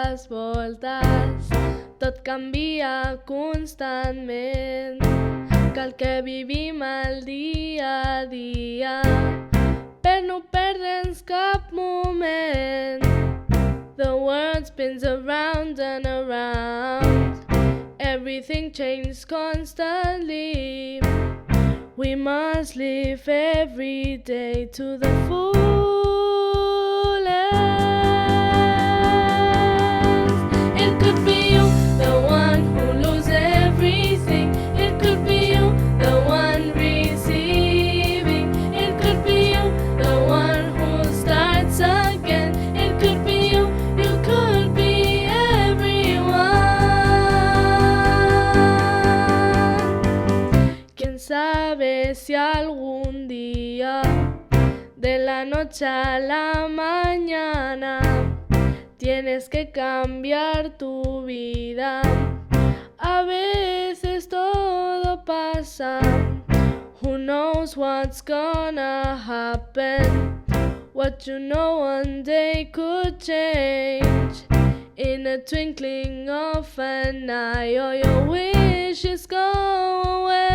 les voltes, tot canvia constantment. Cal que vivim el dia a dia per no perdre'ns cap moment. The world spins around and around, everything changes constantly. We must live every day to the fullest. It could be you, the one who loses everything. It could be you, the one receiving. It could be you, the one who starts again. It could be you could be everyone. Quién sabe si algún día, de la noche a la mañana, tienes que cambiar tu vida. A veces todo pasa. Who knows what's gonna happen? What you know one day could change in a twinkling of an eye, or your wishes go away.